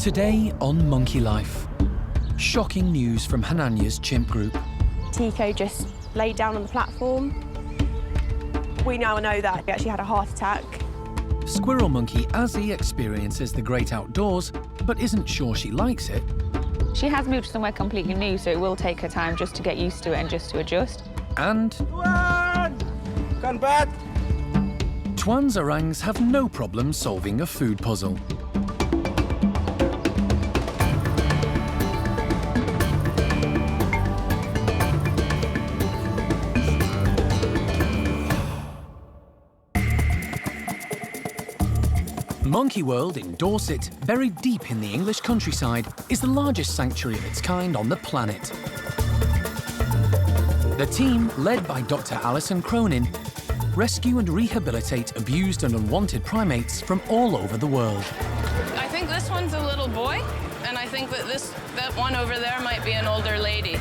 Today on Monkey Life, shocking news from Hananya's chimp group. Tikko just laid down on the platform. We now know that he actually had a heart attack. Squirrel monkey Azzi experiences the great outdoors, but isn't sure she likes it. She has moved somewhere completely new, so it will take her time just to get used to it and just to adjust. And Twan's orangs have no problem solving a food puzzle. Monkey World in Dorset, buried deep in the English countryside, is the largest sanctuary of its kind on the planet. The team, led by Dr. Alison Cronin, rescue and rehabilitate abused and unwanted primates from all over the world. I think this one's a little boy, and I think that that one over there might be an older lady.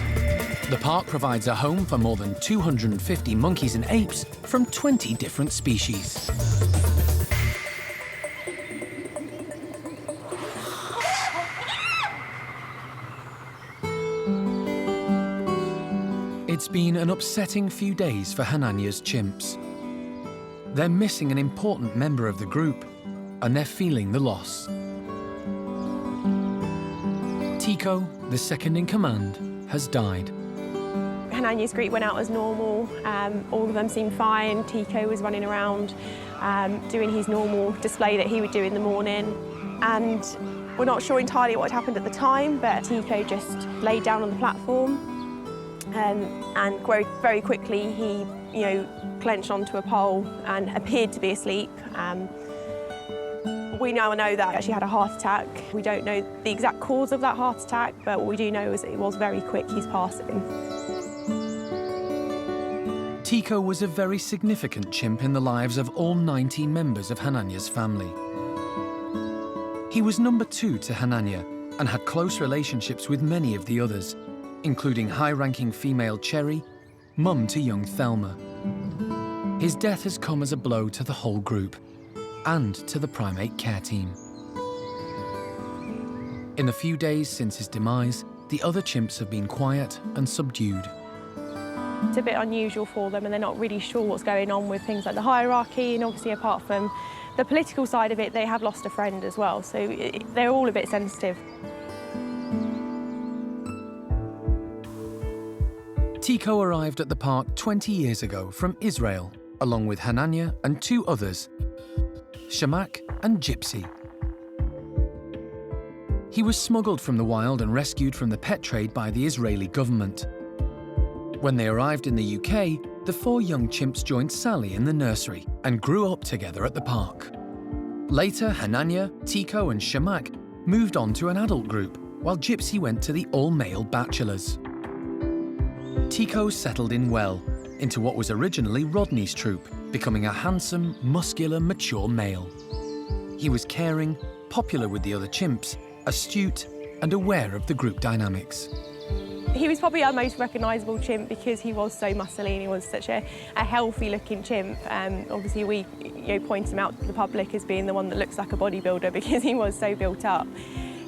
The park provides a home for more than 250 monkeys and apes from 20 different species. It's been an upsetting few days for Hananya's chimps. They're missing an important member of the group, and they're feeling the loss. Tikko, the second in command, has died. Hananya's group went out as normal. All of them seemed fine. Tikko was running around doing his normal display that he would do in the morning. And we're not sure entirely what had happened at the time, but Tikko just laid down on the platform. And very quickly he, clenched onto a pole and appeared to be asleep. We now know that he actually had a heart attack. We don't know the exact cause of that heart attack, but what we do know is it was very quick, his passing. Tikko was a very significant chimp in the lives of all 19 members of Hananya's family. He was number 2 to Hananya and had close relationships with many of the others, including high-ranking female Cherry, mum to young Thelma. His death has come as a blow to the whole group and to the primate care team. In the few days since his demise, the other chimps have been quiet and subdued. It's a bit unusual for them, and they're not really sure what's going on with things like the hierarchy, and obviously apart from the political side of it, they have lost a friend as well, so they're all a bit sensitive. Tikko arrived at the park 20 years ago from Israel, along with Hananya and 2 others, Shamak and Gypsy. He was smuggled from the wild and rescued from the pet trade by the Israeli government. When they arrived in the UK, the 4 young chimps joined Sally in the nursery and grew up together at the park. Later, Hananya, Tikko and Shamak moved on to an adult group, while Gypsy went to the all-male bachelors. Tikko settled in well into what was originally Rodney's troop, becoming a handsome, muscular, mature male. He was caring, popular with the other chimps, astute, and aware of the group dynamics. He was probably our most recognisable chimp because he was so muscly and he was such a healthy-looking chimp. Obviously, we pointed him out to the public as being the one that looks like a bodybuilder because he was so built up.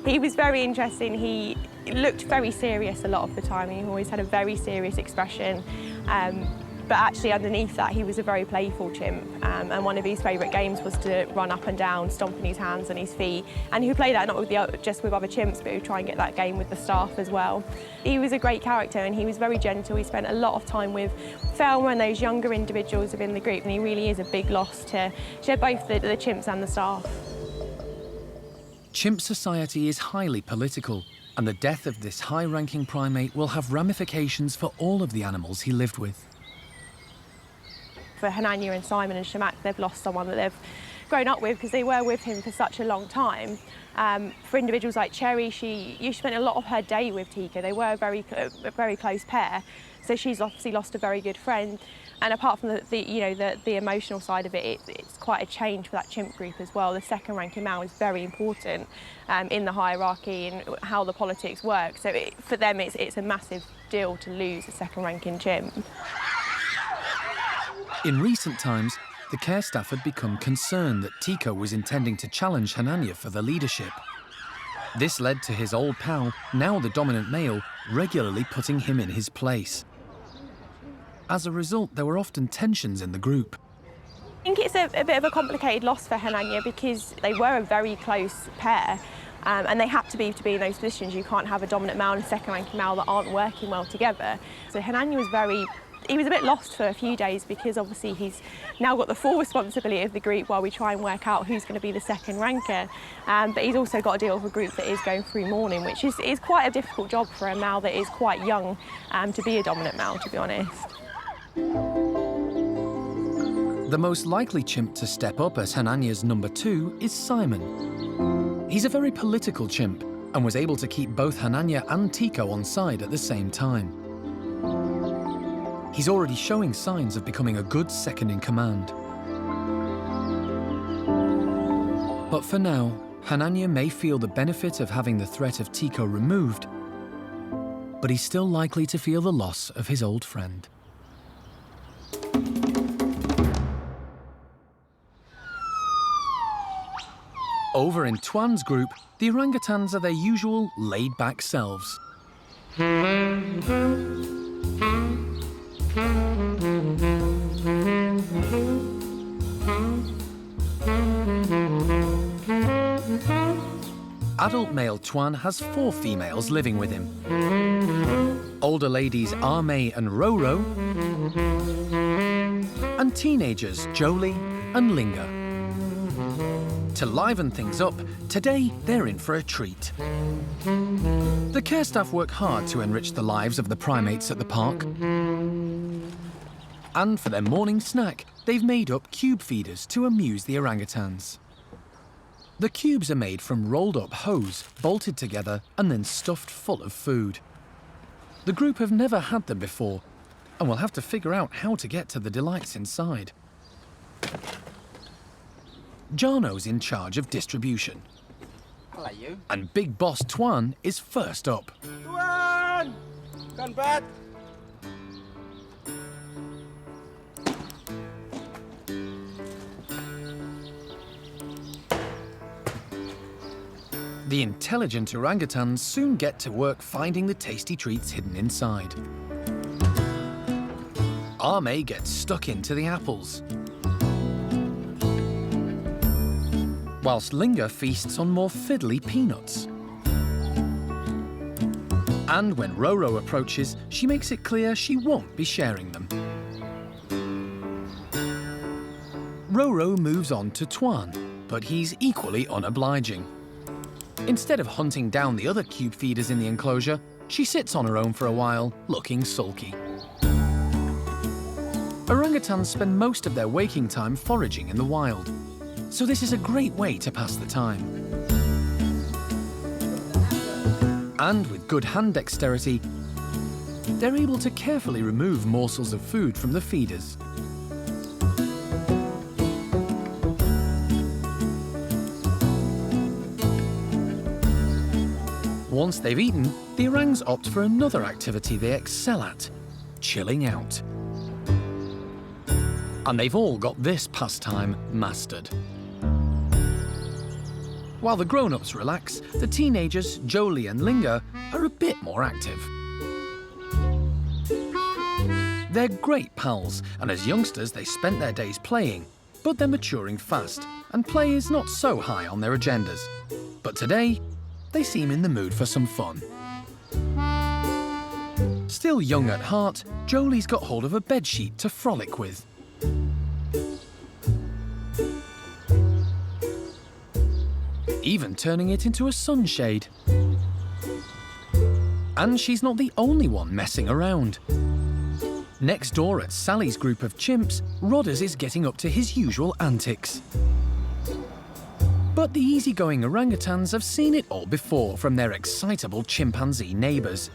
He was very interesting. He looked very serious a lot of the time. He always had a very serious expression. But actually underneath that, he was a very playful chimp. And one of his favourite games was to run up and down, stomping his hands and his feet. And he would play that not with just with other chimps, but he would try and get that game with the staff as well. He was a great character and he was very gentle. He spent a lot of time with Thelma and those younger individuals within the group, and he really is a big loss to both the chimps and the staff. Chimp society is highly political, and the death of this high-ranking primate will have ramifications for all of the animals he lived with. For Hananya and Simon and Shamak, they've lost someone that they've grown up with because they were with him for such a long time. For individuals like Cherry, she spent a lot of her day with Tikko. They were a very close pair, so she's obviously lost a very good friend. And apart from the emotional side of it, it's quite a change for that chimp group as well. The second ranking male is very important in the hierarchy and how the politics work. So for them, it's a massive deal to lose a second ranking chimp. In recent times, the care staff had become concerned that Tikko was intending to challenge Hananya for the leadership. This led to his old pal, now the dominant male, regularly putting him in his place. As a result, there were often tensions in the group. I think it's a bit of a complicated loss for Hananya because they were a very close pair. And they have to be in those positions. You can't have a dominant male and a second-ranking male that aren't working well together. So Hananya was he was a bit lost for a few days because obviously he's now got the full responsibility of the group while we try and work out who's going to be the second ranker. But he's also got to deal with a group that is going through mourning, which is quite a difficult job for a male that is quite young to be a dominant male, to be honest. The most likely chimp to step up as Hananya's number 2 is Simon. He's a very political chimp and was able to keep both Hananya and Tikko on side at the same time. He's already showing signs of becoming a good second-in-command. But for now, Hananya may feel the benefit of having the threat of Tikko removed, but he's still likely to feel the loss of his old friend. Over in Tuan's group, the orangutans are their usual laid-back selves. Adult male Tuan has 4 females living with him. Older ladies Ame and Roro, and teenagers Jolie and Linga. To liven things up, today they're in for a treat. The care staff work hard to enrich the lives of the primates at the park. And for their morning snack, they've made up cube feeders to amuse the orangutans. The cubes are made from rolled-up hose, bolted together and then stuffed full of food. The group have never had them before, and will have to figure out how to get to the delights inside. Jarno's in charge of distribution. Hello, you. And Big Boss Tuan is first up. Tuan! Come back! The intelligent orangutans soon get to work finding the tasty treats hidden inside. Ame gets stuck into the apples, whilst Linga feasts on more fiddly peanuts. And when Roro approaches, she makes it clear she won't be sharing them. Roro moves on to Tuan, but he's equally unobliging. Instead of hunting down the other cube feeders in the enclosure, she sits on her own for a while, looking sulky. Orangutans spend most of their waking time foraging in the wild, so this is a great way to pass the time. And with good hand dexterity, they're able to carefully remove morsels of food from the feeders. Once they've eaten, the orangs opt for another activity they excel at, chilling out. And they've all got this pastime mastered. While the grown-ups relax, the teenagers, Jolie and Linga, are a bit more active. They're great pals, and as youngsters they spent their days playing, but they're maturing fast, and play is not so high on their agendas. But today, they seem in the mood for some fun. Still young at heart, Jolie's got hold of a bedsheet to frolic with. Even turning it into a sunshade. And she's not the only one messing around. Next door at Sally's group of chimps, Rodders is getting up to his usual antics. But the easygoing orangutans have seen it all before from their excitable chimpanzee neighbours,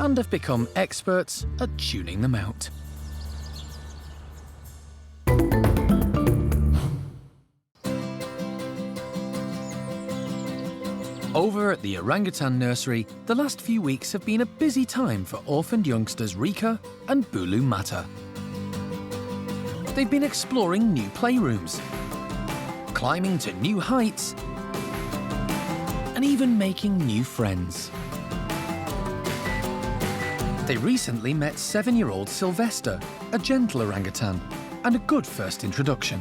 and have become experts at tuning them out. Over at the Orangutan Nursery, the last few weeks have been a busy time for orphaned youngsters Rika and Bulu Mata. They've been exploring new playrooms, climbing to new heights, and even making new friends. They recently met 7-year-old Sylvester, a gentle orangutan, and a good first introduction.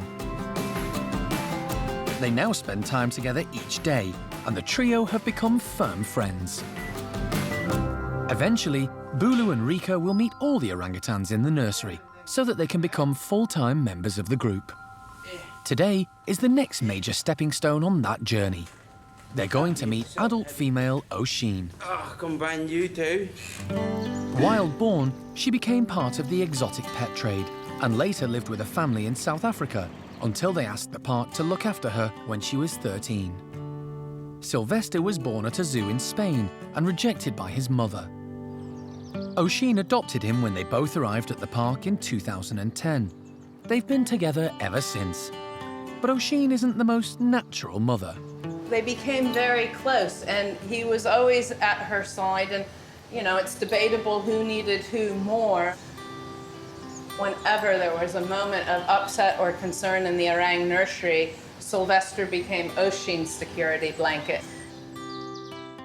They now spend time together each day, and the trio have become firm friends. Eventually, Bulu and Rika will meet all the orangutans in the nursery so that they can become full-time members of the group. Today is the next major stepping stone on that journey. They're going to meet adult female Oisin. Oh, combine you two. Wild-born, she became part of the exotic pet trade and later lived with a family in South Africa until they asked the park to look after her when she was 13. Sylvester was born at a zoo in Spain and rejected by his mother. Oisin adopted him when they both arrived at the park in 2010. They've been together ever since. But Oisin isn't the most natural mother. They became very close, and he was always at her side, and, you know, it's debatable who needed who more. Whenever there was a moment of upset or concern in the orang nursery, Sylvester became Oisin's security blanket.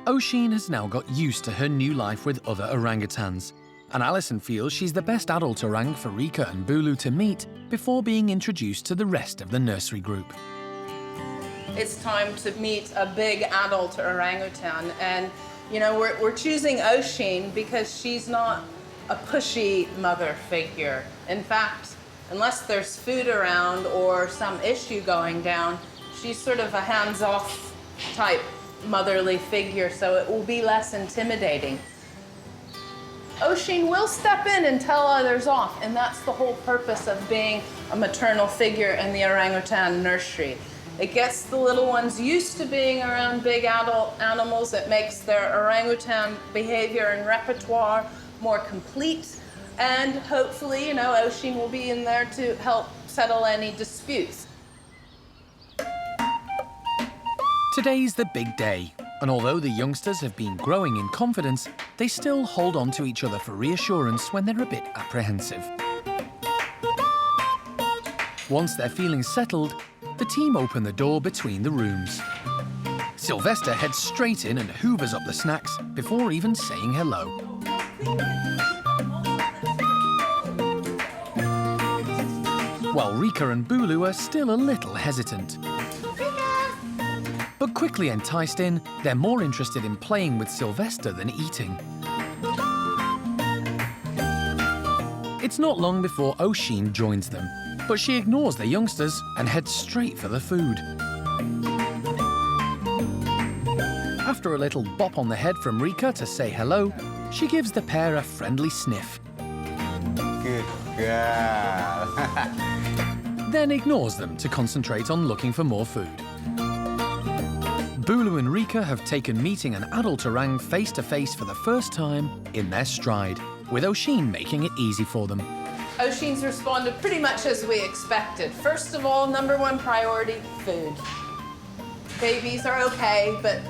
Oisin has now got used to her new life with other orangutans, and Alison feels she's the best adult orang for Rika and Bulu to meet before being introduced to the rest of the nursery group. It's time to meet a big adult orangutan, and you know, we're choosing Oisin because she's not a pushy mother figure. In fact, unless there's food around or some issue going down, she's sort of a hands-off type motherly figure, so it will be less intimidating. Oisin will step in and tell others off, and that's the whole purpose of being a maternal figure in the orangutan nursery. It gets the little ones used to being around big adult animals. It makes their orangutan behavior and repertoire more complete. And hopefully, you know, Oisin will be in there to help settle any disputes. Today's the big day, and although the youngsters have been growing in confidence, they still hold on to each other for reassurance when they're a bit apprehensive. Once they're feeling settled, the team open the door between the rooms. Sylvester heads straight in and hoovers up the snacks before even saying hello. While Rika and Bulu are still a little hesitant. But quickly enticed in, they're more interested in playing with Sylvester than eating. It's not long before Oisin joins them, but she ignores the youngsters and heads straight for the food. After a little bop on the head from Rika to say hello, she gives the pair a friendly sniff. Good girl. Then ignores them to concentrate on looking for more food. Bulu and Rika have taken meeting an adult orang face-to-face for the first time in their stride, with Oisin making it easy for them. Oisin's responded pretty much as we expected. First of all, #1 priority, food. Babies are okay, but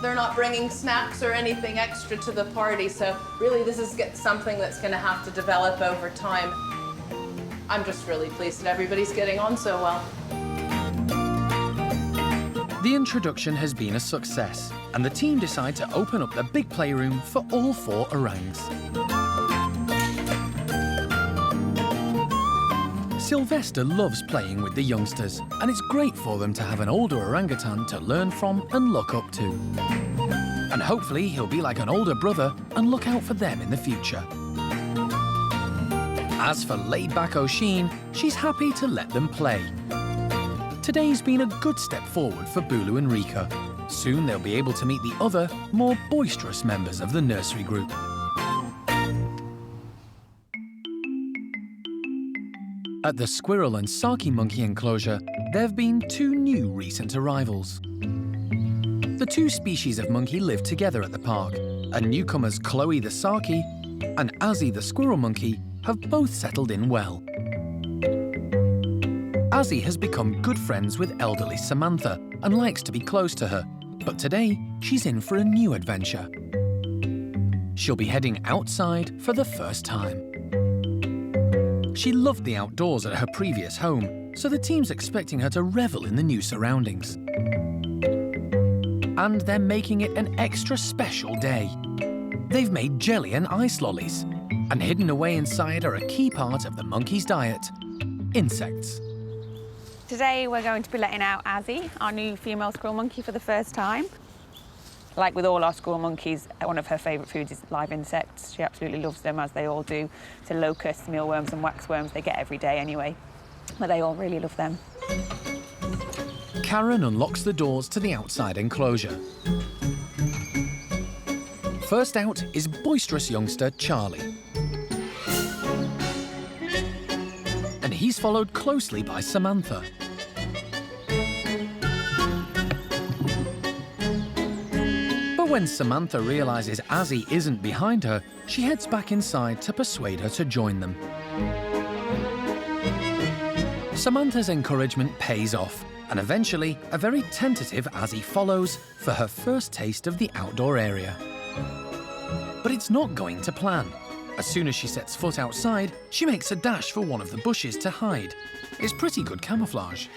they're not bringing snacks or anything extra to the party, so really this is something that's going to have to develop over time. I'm just really pleased that everybody's getting on so well. The introduction has been a success, and the team decide to open up the big playroom for all 4 orangs. Sylvester loves playing with the youngsters, and it's great for them to have an older orangutan to learn from and look up to. And hopefully he'll be like an older brother and look out for them in the future. As for laid-back Oisin, she's happy to let them play. Today's been a good step forward for Bulu and Rika. Soon they'll be able to meet the other, more boisterous members of the nursery group. At the squirrel and saki monkey enclosure, there have been 2 new recent arrivals. The 2 species of monkey live together at the park, and newcomers Chloe the saki and Azzi the squirrel monkey have both settled in well. Azzi has become good friends with elderly Samantha and likes to be close to her, but today she's in for a new adventure. She'll be heading outside for the first time. She loved the outdoors at her previous home, so the team's expecting her to revel in the new surroundings. And they're making it an extra special day. They've made jelly and ice lollies, and hidden away inside are a key part of the monkey's diet: insects. Today we're going to be letting out Azzi, our new female squirrel monkey, for the first time. Like with all our squirrel monkeys, one of her favourite foods is live insects. She absolutely loves them, as they all do. So locusts, mealworms and waxworms, they get every day anyway, but they all really love them. Karen unlocks the doors to the outside enclosure. First out is boisterous youngster Charlie. And he's followed closely by Samantha. But when Samantha realises Azzi isn't behind her, she heads back inside to persuade her to join them. Samantha's encouragement pays off, and eventually a very tentative Azzi follows for her first taste of the outdoor area. But it's not going to plan. As soon as she sets foot outside, she makes a dash for one of the bushes to hide. It's pretty good camouflage.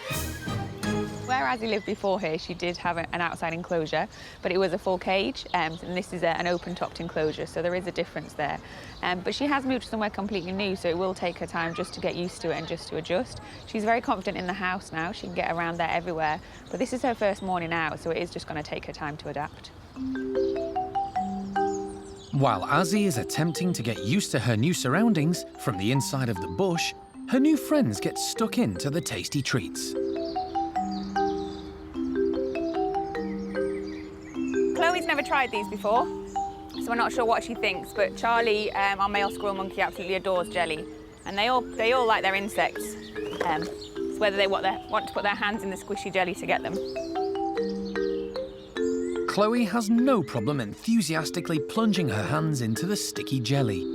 Where Azzi lived before here, she did have an outside enclosure, but it was a full cage, and this is an open-topped enclosure, so there is a difference there. But she has moved somewhere completely new, so it will take her time just to get used to it and just to adjust. She's very confident in the house now. She can get around there everywhere, but this is her first morning out, so it is just going to take her time to adapt. While Azzi is attempting to get used to her new surroundings from the inside of the bush, her new friends get stuck into the tasty treats. Chloe's never tried these before, so we're not sure what she thinks, but Charlie, our male squirrel monkey, absolutely adores jelly. And they all like their insects. It's whether they want to put their hands in the squishy jelly to get them. Chloe has no problem enthusiastically plunging her hands into the sticky jelly.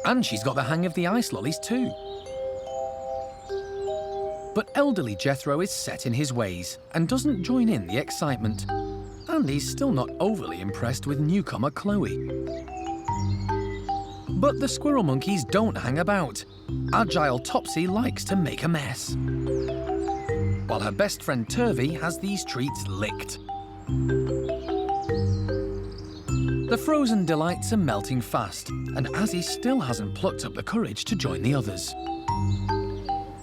And she's got the hang of the ice lollies too. But elderly Jethro is set in his ways and doesn't join in the excitement. And he's still not overly impressed with newcomer Chloe. But the squirrel monkeys don't hang about. Agile Topsy likes to make a mess, while her best friend Turvy has these treats licked. The frozen delights are melting fast, and Azzi still hasn't plucked up the courage to join the others.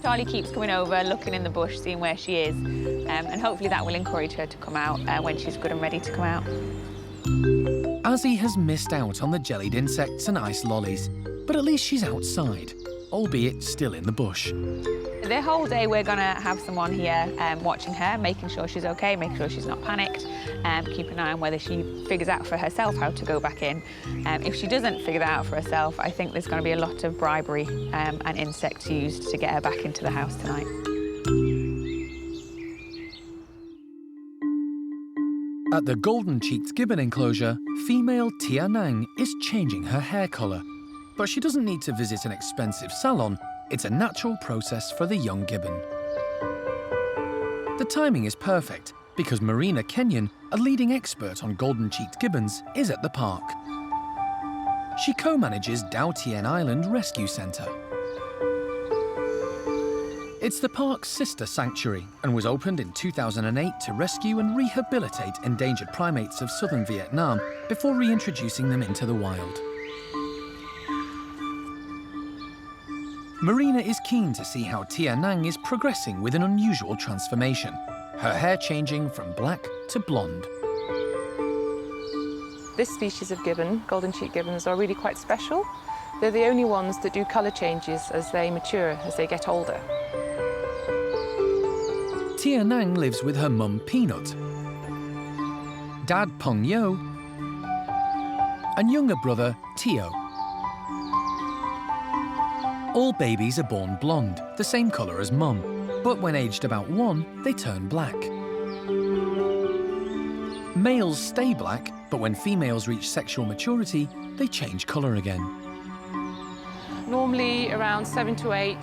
Charlie keeps coming over, looking in the bush, seeing where she is, and hopefully that will encourage her to come out when she's good and ready to come out. Azzi has missed out on the jellied insects and ice lollies, but at least she's outside, albeit still in the bush. The whole day we're going to have someone here watching her, making sure she's okay, making sure she's not panicked, keep an eye on whether she figures out for herself how to go back in. If she doesn't figure that out for herself, I think there's going to be a lot of bribery and insects used to get her back into the house tonight. At the golden-cheeked gibbon enclosure, female Tia Nang is changing her hair colour. But she doesn't need to visit an expensive salon. It's a natural process for the young gibbon. The timing is perfect because Marina Kenyon, a leading expert on golden-cheeked gibbons, is at the park. She co-manages Dao Tien Island Rescue Centre. It's the park's sister sanctuary and was opened in 2008 to rescue and rehabilitate endangered primates of southern Vietnam before reintroducing them into the wild. Marina is keen to see how Tia Nang is progressing with an unusual transformation, her hair changing from black to blonde. This species of gibbon, golden-cheeked gibbons, are really quite special. They're the only ones that do colour changes as they mature, as they get older. Tia Nang lives with her mum Peanut, dad Peng Yo, and younger brother Tio. All babies are born blonde, the same colour as mum, but when aged about 1, they turn black. Males stay black, but when females reach sexual maturity, they change colour again. Normally around 7 to 8,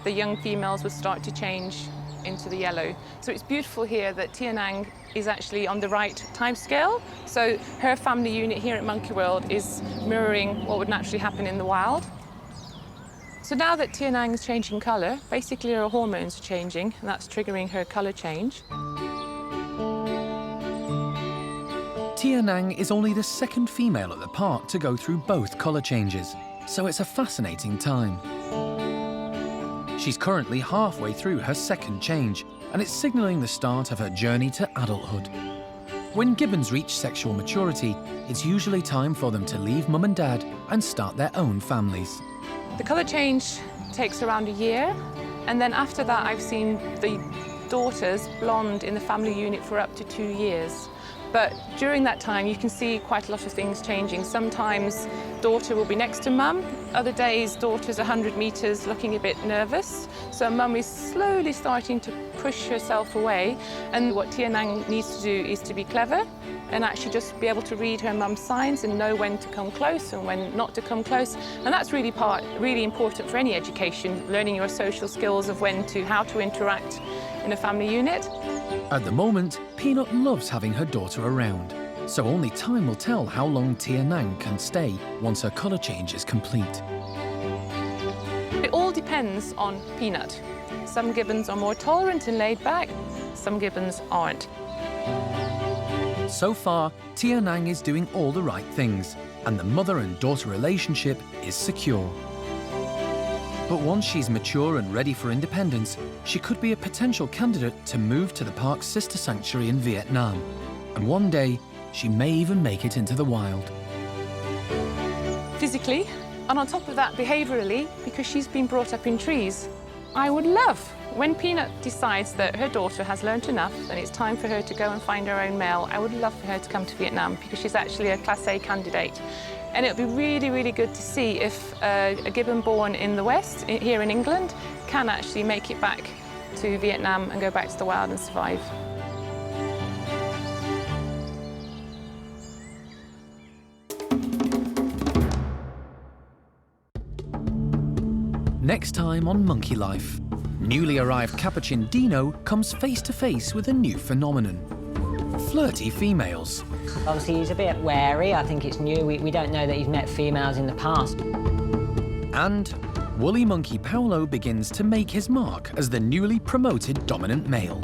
the young females would start to change into the yellow. So it's beautiful here that Tia Nang is actually on the right time scale. So her family unit here at Monkey World is mirroring what would naturally happen in the wild. So now that Tianang is changing colour, basically her hormones are changing, and that's triggering her colour change. Tianang is only the second female at the park to go through both colour changes, so it's a fascinating time. She's currently halfway through her second change, and it's signalling the start of her journey to adulthood. When gibbons reach sexual maturity, it's usually time for them to leave mum and dad and start their own families. The colour change takes around a year, and then after that I've seen the daughters blonde in the family unit for up to 2 years. But during that time you can see quite a lot of things changing. Sometimes daughter will be next to mum, other days daughter's 100 metres looking a bit nervous. So mum is slowly starting to push herself away, and what Tianang needs to do is to be clever and actually just be able to read her mum's signs and know when to come close and when not to come close. And that's really important for any education, learning your social skills of how to interact in a family unit. At the moment, Peanut loves having her daughter around, so only time will tell how long Tianang can stay once her colour change is complete. It all depends on Peanut. Some gibbons are more tolerant and laid back, some gibbons aren't. So far, Tianang is doing all the right things, and the mother and daughter relationship is secure. But once she's mature and ready for independence, she could be a potential candidate to move to the park's sister sanctuary in Vietnam. And one day, she may even make it into the wild. Physically, and on top of that, behaviourally, because she's been brought up in trees. I would love, when Peanut decides that her daughter has learnt enough and it's time for her to go and find her own male, I would love for her to come to Vietnam because she's actually a Class A candidate. And it would be really, really good to see if a gibbon born in the West, here in England, can actually make it back to Vietnam and go back to the wild and survive. Next time on Monkey Life, newly arrived Capuchin Dino comes face to face with a new phenomenon. Flirty females. Obviously, he's a bit wary. I think it's new. We don't know that he's met females in the past. And woolly monkey Paolo begins to make his mark as the newly promoted dominant male.